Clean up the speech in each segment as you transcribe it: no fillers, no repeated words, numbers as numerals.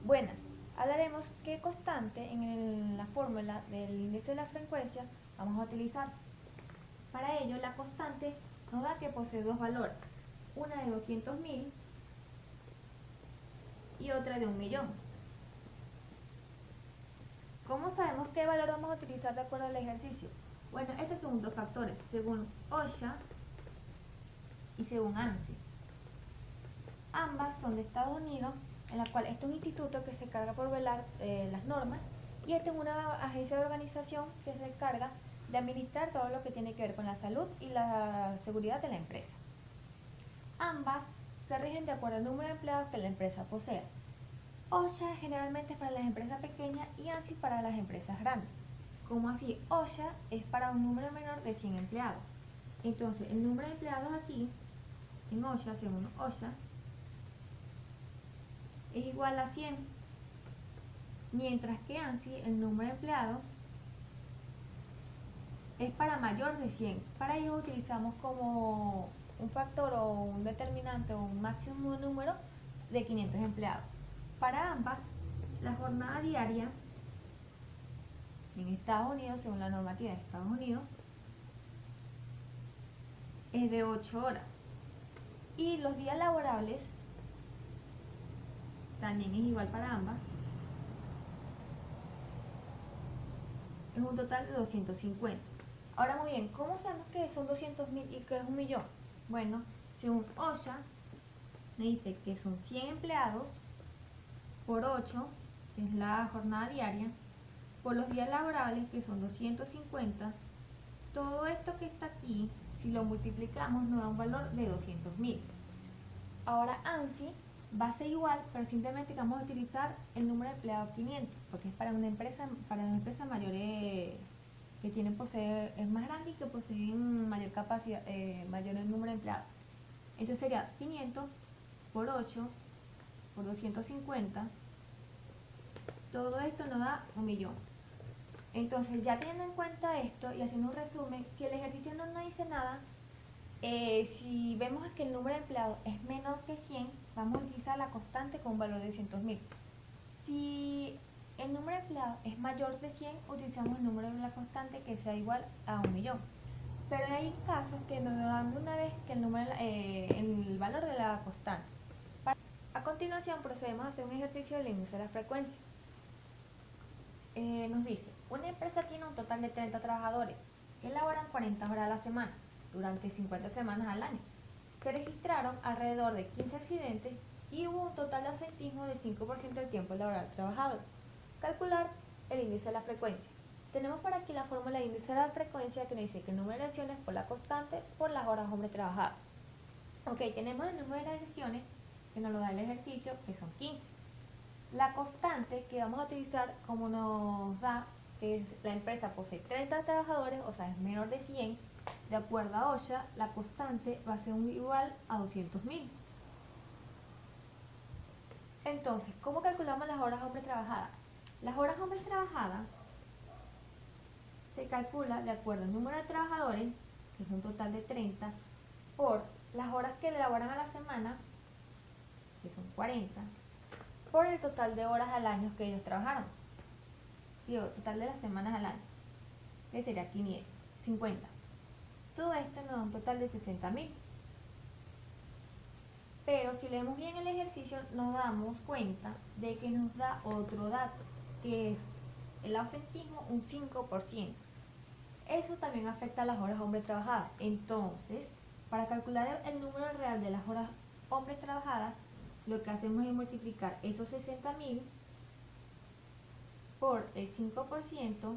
Buenas, hablaremos qué constante en la fórmula del índice de la frecuencia vamos a utilizar. Para ello, la constante nos da que posee dos valores, una de 200.000 y otra de 1.000.000. ¿Cómo sabemos qué valor vamos a utilizar de acuerdo al ejercicio? Bueno, estos son dos factores, según OSHA y según ANSI. Ambas son de Estados Unidos, en la cual este es un instituto que se encarga por velar las normas, y esta es una agencia de organización que se encarga de administrar todo lo que tiene que ver con la salud y la seguridad de la empresa. Ambas se rigen de acuerdo al número de empleados que la empresa posea. OSHA generalmente es para las empresas pequeñas y ANSI para las empresas grandes. Como así, OSHA es para un número menor de 100 empleados. Entonces, el número de empleados aquí, en OSHA, según OSHA, es igual a 100, mientras que ANSI, el número de empleados, es para mayor de 100. Para ello utilizamos como un factor o un determinante o un máximo número de 500 empleados. Para ambas, la jornada diaria en Estados Unidos, según la normativa de Estados Unidos, es de 8 horas. Y los días laborables también es igual para ambas. Es un total de 250. Ahora muy bien, ¿cómo sabemos que son 200.000 y que es 1.000.000? Bueno, según OSHA, me dice que son 100 empleados por 8, que es la jornada diaria, por los días laborables, que son 250. Todo esto que está aquí, si lo multiplicamos, nos da un valor de 200.000. Ahora ANSI va a ser igual, pero simplemente vamos a utilizar el número de empleados 500, porque es para una empresa mayores que tienen es más grande y que poseen mayor capacidad, mayor número de empleados. Entonces sería 500 por 8 por 250. Todo esto nos da 1.000.000. Entonces, ya teniendo en cuenta esto y haciendo un resumen, si el ejercicio no nos dice nada, si vemos que el número de empleados es menor que 100, vamos a utilizar la constante con un valor de 200.000. Si el número de empleados es mayor de 100, utilizamos el número de la constante que sea igual a 1.000.000. Pero hay casos que nos dan de una vez que el valor de la constante. A continuación procedemos a hacer un ejercicio del índice de la frecuencia. Nos dice, una empresa tiene un total de 30 trabajadores que laboran 40 horas a la semana durante 50 semanas al año. Se registraron alrededor de 15 accidentes y hubo un total de ausentismo del 5% del tiempo laboral trabajado. Calcular el índice de la frecuencia. Tenemos por aquí la fórmula de índice de la frecuencia que nos dice que el número de lesiones por la constante por las horas hombre trabajadas. Ok, tenemos el número de lesiones que nos lo da el ejercicio, que son 15. La constante que vamos a utilizar, como nos da que la empresa posee 30 trabajadores, o sea es menor de 100, de acuerdo a OSHA, la constante va a ser igual a 200.000. Entonces, ¿cómo calculamos las horas hombre trabajadas? Las horas hombre trabajadas se calcula de acuerdo al número de trabajadores, que es un total de 30, por las horas que elaboran a la semana, que son 40, por el total de horas al año que ellos trabajaron. Digo, total de las semanas al año, que sería 550. Todo esto nos da un total de 60.000. Pero si leemos bien el ejercicio, nos damos cuenta de que nos da otro dato, que es el ausentismo un 5%. Eso también afecta a las horas hombre trabajadas. Entonces, para calcular el número real de las horas hombre trabajadas, lo que hacemos es multiplicar esos 60.000 por el 5%.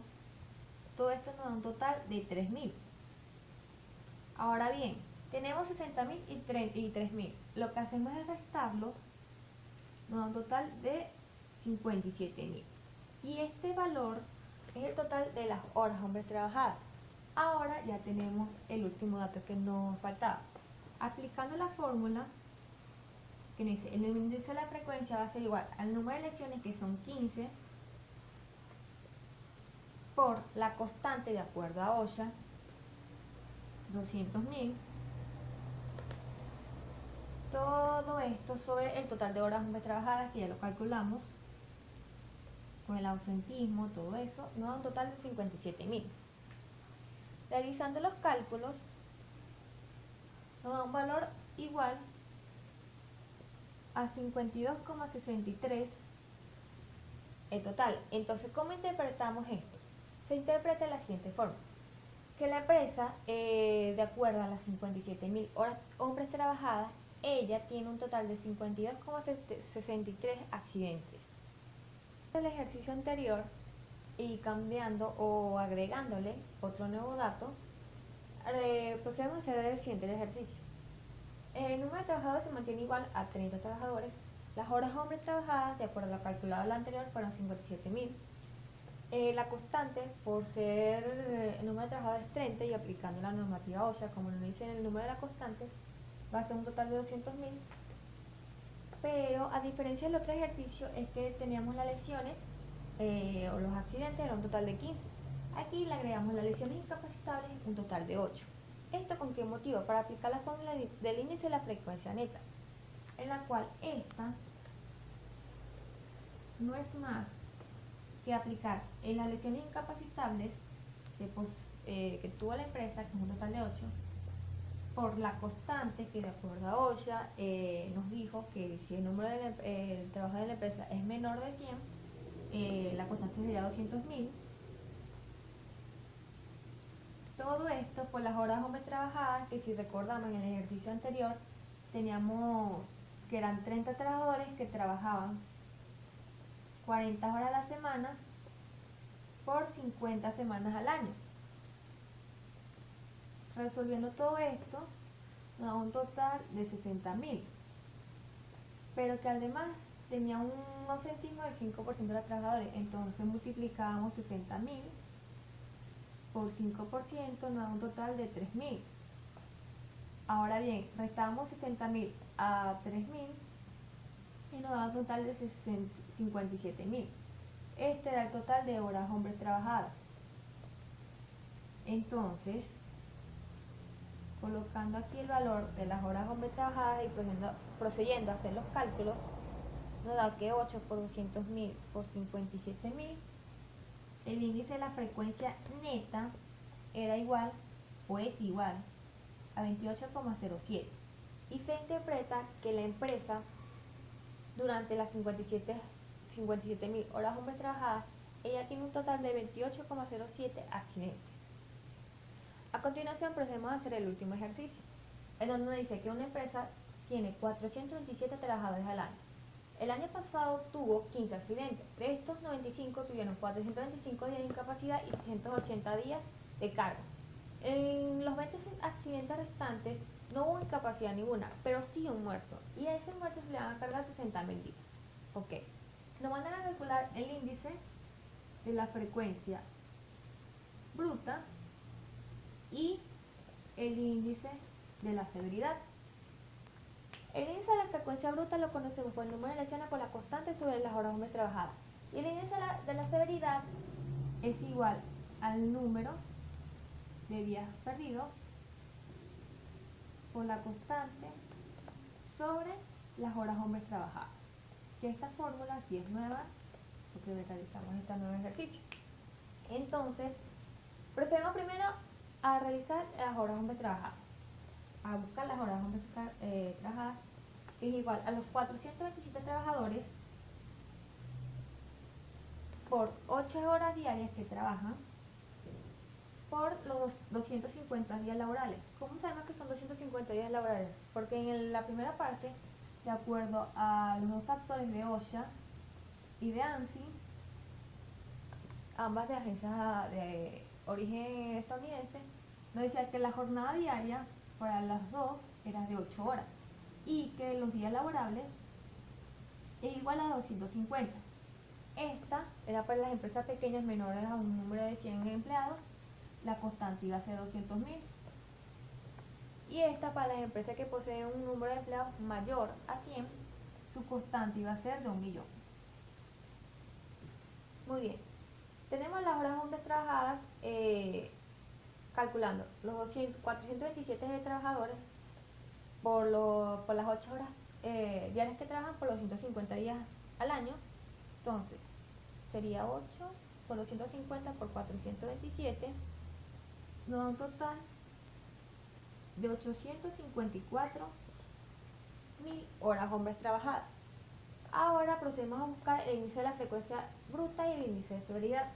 Todo esto nos da un total de 3.000. Ahora bien, tenemos 60.000 y 3.000. Lo que hacemos es restarlo, nos da un total de 57.000. Y este valor es el total de las horas hombres trabajadas. Ahora ya tenemos el último dato que nos faltaba. Aplicando la fórmula, que dice el índice de la frecuencia va a ser igual al número de lesiones, que son 15, por la constante de acuerdo a OSHA, 200.000, todo esto sobre el total de horas hombre trabajadas, que ya lo calculamos, con el ausentismo, todo eso, nos da un total de 57.000. Realizando los cálculos, nos da un valor igual a 52,63 el total. Entonces, ¿cómo interpretamos esto? Se interpreta de la siguiente forma: que la empresa, de acuerdo a las 57.000 horas hombres trabajadas, ella tiene un total de 52,63 accidentes. El ejercicio anterior, y cambiando o agregándole otro nuevo dato, procedemos a hacer el siguiente ejercicio. El número de trabajadores se mantiene igual a 30 trabajadores. Las horas hombres trabajadas, de acuerdo a lo calculado en la anterior, fueron 57.000. La constante, por ser el número de trabajadores 30 y aplicando la normativa OSHA, como nos dice el número de la constante, va a ser un total de 200.000. Pero a diferencia del otro ejercicio, es que teníamos las lesiones o los accidentes, era un total de 15. Aquí le agregamos las lesiones incapacitables, un total de 8. ¿Esto con qué motivo? Para aplicar la fórmula del índice de la frecuencia neta, en la cual esta no es más que aplicar en las lesiones incapacitables que tuvo la empresa, que es un total de 8, por la constante que, de acuerdo a OSHA, nos dijo que si el número de trabajadores de la empresa es menor de 100, la constante sería 200.000. Todo esto por las horas hombres trabajadas, que si recordamos en el ejercicio anterior, teníamos que eran 30 trabajadores que trabajaban 40 horas a la semana por 50 semanas al año. Resolviendo todo esto, nos da un total de 60.000, pero que además tenía un ausentismo del 5% de los trabajadores. Entonces multiplicábamos 60.000 por 5%, nos da un total de 3.000. Ahora bien, restamos 60.000 a 3.000 y nos da un total de 57.000. Este era el total de horas hombres trabajadas. Entonces, colocando aquí el valor de las horas hombres trabajadas y procediendo a hacer los cálculos, nos da que 8 por 200.000 por 57.000, el índice de la frecuencia neta era igual o es igual a 28,07. Y se interpreta que la empresa, durante las 57.000 horas hombres trabajadas, ella tiene un total de 28,07 accidentes. A continuación procedemos a hacer el último ejercicio, en donde nos dice que una empresa tiene 427 trabajadores al año. El año pasado tuvo 15 accidentes. De estos, 95 tuvieron 425 días de incapacidad y 680 días de cargo. En los 20 accidentes restantes no hubo incapacidad ninguna, pero sí un muerto. Y a ese muerto se le van a cargar 60.000 días. Ok. Nos van a calcular el índice de la frecuencia bruta y el índice de la severidad. El índice de la frecuencia bruta lo conocemos por el número de lesiones por la constante sobre las horas hombres trabajadas. Y el índice de la severidad es igual al número de días perdidos por la constante sobre las horas hombres trabajadas. Que esta fórmula sí es nueva, porque realizamos este nuevo ejercicio. Entonces, procedemos primero a realizar las horas hombres trabajadas, a buscar las horas hombres trabajadas, que es igual a los 427 trabajadores por 8 horas diarias que trabajan por los 250 días laborales. ¿Cómo sabemos que son 250 días laborales? Porque en la primera parte, de acuerdo a los dos factores de OSHA y de ANSI, ambas de agencias de origen estadounidense, nos decía que la jornada diaria para las dos era de 8 horas y que los días laborables es igual a 250. Esta era para las empresas pequeñas menores a un número de 100 empleados, la constante iba a ser 200.000. Y esta para las empresas que poseen un número de empleados mayor a 100, su constante iba a ser de 1.000.000. Muy bien, tenemos las horas hombres trabajadas, calculando los 427 de trabajadores por las 8 horas diarias que trabajan por los 150 días al año. Entonces, sería 8 por 250 por 427, nos da un total de 854.000 horas hombres trabajadas. Ahora procedemos a buscar el índice de la frecuencia bruta y el índice de severidad.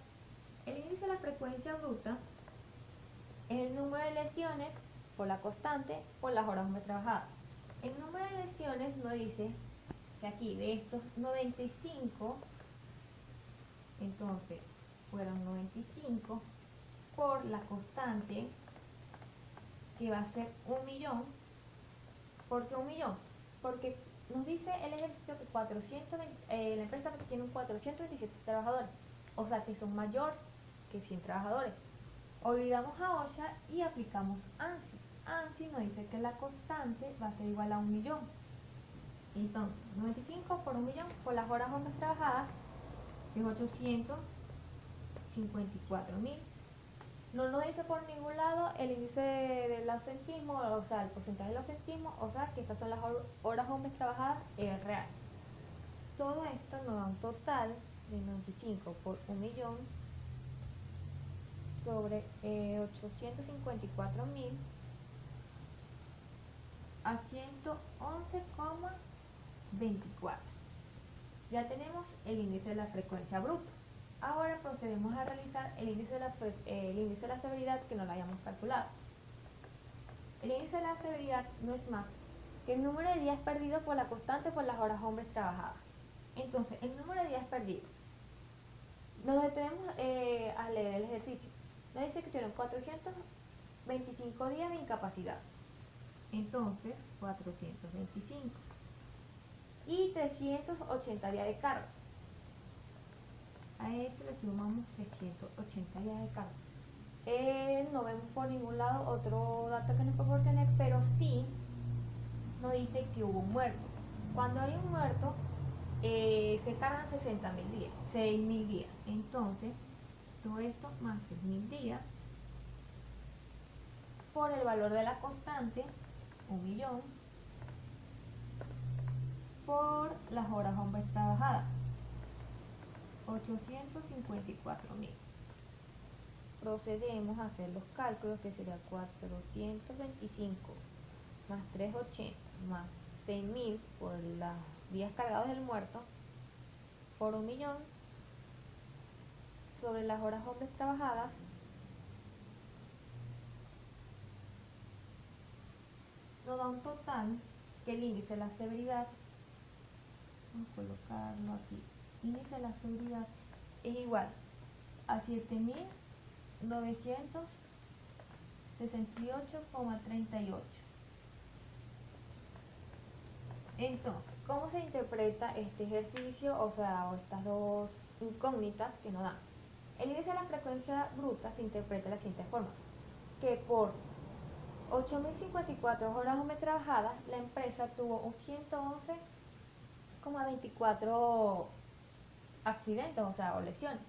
El índice de la frecuencia bruta es el número de lesiones por la constante por las horas hombres trabajadas. El número de lesiones nos dice que aquí de estos 95, entonces fueron 95 por la constante, que va a ser 1.000.000. ¿Por qué 1.000.000? Porque nos dice el ejercicio que la empresa tiene 427 trabajadores, o sea que son mayor que 100 trabajadores. Olvidamos a OSHA y aplicamos ANSI. ANSI nos dice que la constante va a ser igual a 1.000.000. Entonces, 95 por 1.000.000 por las horas hombres trabajadas es 854.000. No nos dice por ningún lado el índice del ausentismo, o sea, el porcentaje del ausentismo, o sea, que estas son las horas hombres trabajadas real. Todo esto nos da un total de 95 por 1.000.000 sobre 854.000 a 111,24. Ya tenemos el índice de la frecuencia bruta. Ahora procedemos a realizar el índice de la severidad que no lo hayamos calculado. El índice de la severidad no es más que el número de días perdidos por la constante por las horas hombres trabajadas. Entonces, el número de días perdidos. Nos detenemos a leer el ejercicio. Nos dice que tuvieron 425 días de incapacidad. Entonces, 425. Y 380 días de carga. A esto le sumamos 380 días de carga. No vemos por ningún lado otro dato que nos proporcione, pero sí nos dice que hubo un muerto. Cuando hay un muerto, se cargan 60.000 días, 6.000 días. Entonces, todo esto más 6.000 días por el valor de la constante, 1.000.000, por las horas hombres trabajadas, 854.000. Procedemos a hacer los cálculos, que sería 425 más 380 más 6.000 por los días cargados del muerto por 1.000.000 sobre las horas hombres trabajadas, nos da un total que el índice de la severidad, vamos a colocarlo aquí, índice de la severidad es igual a 7.968,38. Entonces, ¿cómo se interpreta este ejercicio? O estas dos incógnitas que nos dan. El índice de la frecuencia bruta se interpreta de la siguiente forma: que por 8.054 horas hombres trabajadas, la empresa tuvo un 111,24 accidentes, o lesiones.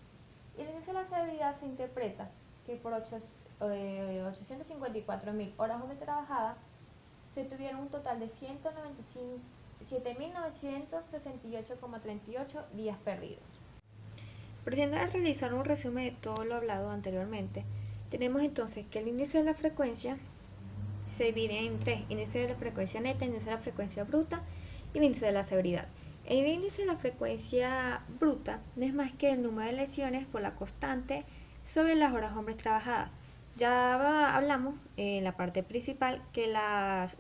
Y el índice de la severidad se interpreta que por 854.000 horas hombres trabajadas se tuvieron un total de 7.968,38 días perdidos. Procediendo a realizar un resumen de todo lo hablado anteriormente, tenemos entonces que el índice de la frecuencia se divide en tres: índice de la frecuencia neta, índice de la frecuencia bruta y el índice de la severidad. El índice de la frecuencia bruta no es más que el número de lesiones por la constante sobre las horas hombres trabajadas. Ya hablamos en la parte principal que la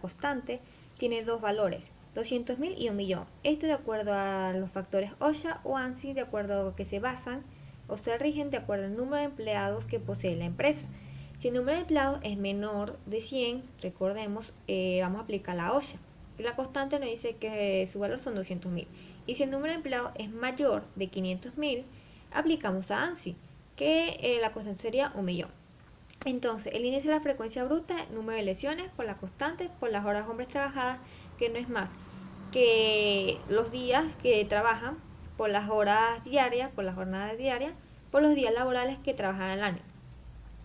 constante tiene dos valores, 200.000 y 1.000.000. Esto de acuerdo a los factores OSHA o ANSI, de acuerdo a que se basan o se rigen de acuerdo al número de empleados que posee la empresa. Si el número de empleados es menor de 100, recordemos, vamos a aplicar la OSHA. La constante nos dice que su valor son 200.000. Y si el número de empleados es mayor de 500.000, aplicamos a ANSI, que la constante sería 1.000.000. Entonces, el índice de la frecuencia bruta, número de lesiones por la constante por las horas hombres trabajadas, que no es más que los días que trabajan por las horas diarias, por las jornadas diarias, por los días laborales que trabajan al año.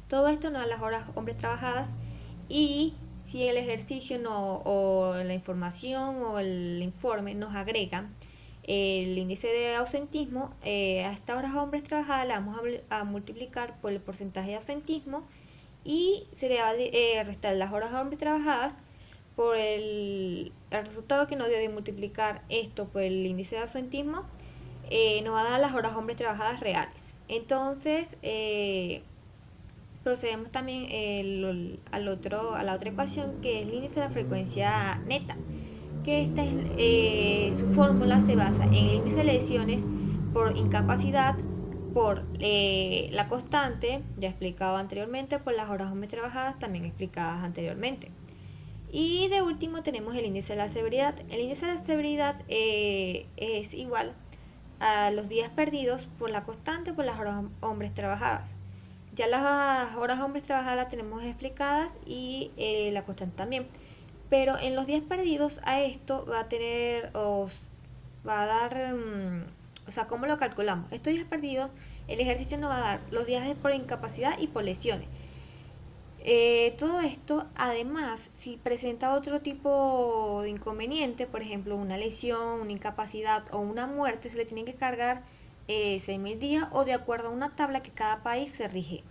Todo esto nos da las horas hombres trabajadas, y si el ejercicio o la información o el informe nos agrega el índice de ausentismo, a estas horas hombres trabajadas le vamos a multiplicar por el porcentaje de ausentismo y se le va a restar las horas hombres trabajadas por el resultado que nos dio de multiplicar esto por el índice de ausentismo, nos va a dar las horas hombres trabajadas reales. Entonces, procedemos también a la otra ecuación, que es el índice de la frecuencia neta, que su fórmula se basa en el índice de lesiones por incapacidad, por la constante, ya explicado anteriormente, por las horas hombres trabajadas, también explicadas anteriormente. Y de último tenemos el índice de la severidad. El índice de la severidad es igual a los días perdidos por la constante por las horas hombres trabajadas. Ya las horas hombres trabajadas las tenemos explicadas y la constante también. Pero en los días perdidos a esto va a tener, va a dar, o sea, ¿cómo lo calculamos? Estos días perdidos, el ejercicio nos va a dar los días por incapacidad y por lesiones. Todo esto, además, si presenta otro tipo de inconveniente, por ejemplo, una lesión, una incapacidad o una muerte, se le tienen que cargar 6.000 días o de acuerdo a una tabla que cada país se rige.